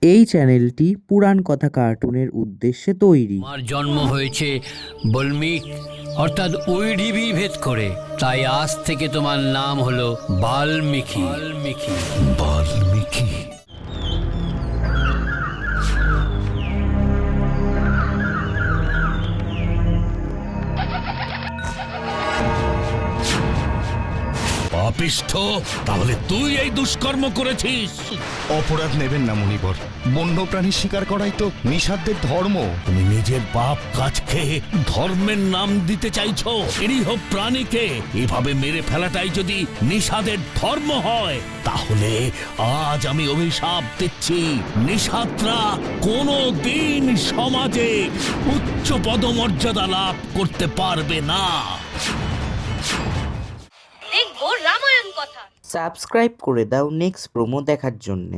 এই চ্যানেলটি পুরাণ কথা কার্টুনের উদ্দেশ্যে তৈরি। আমার জন্ম হয়েছে বল্মিক অর্থাৎ ওই ঢিবি ভেদ করে, তাই আজ থেকে তোমার নাম হলো বাল্মীকি। বাল্মীকি বাল্মীকি। পাপিষ্ঠ, তাহলে তুই এই দুষ্কর্ম করেছিস? অপরাধ নেবেন না মুনিবর, বন্যপ্রাণী শিকার করাই তো নিষাদের ধর্ম। তুমি নিজের পাপ কাজকে ধর্মের নাম দিতে চাইছো? নিরীহ প্রাণীকে এভাবে মেরে ফেলাটাই যদি নিষাদের ধর্ম হয়, তাহলে আজ আমি অভিশাপ দিচ্ছি, নিষাদরা কোনো দিন সমাজে উচ্চ পদমর্যাদা লাভ করতে পারবে না। দেখবো রামায়ণ কথা। সাবস্ক্রাইব করে দাও নেক্সট প্রোমো দেখার জন্যে।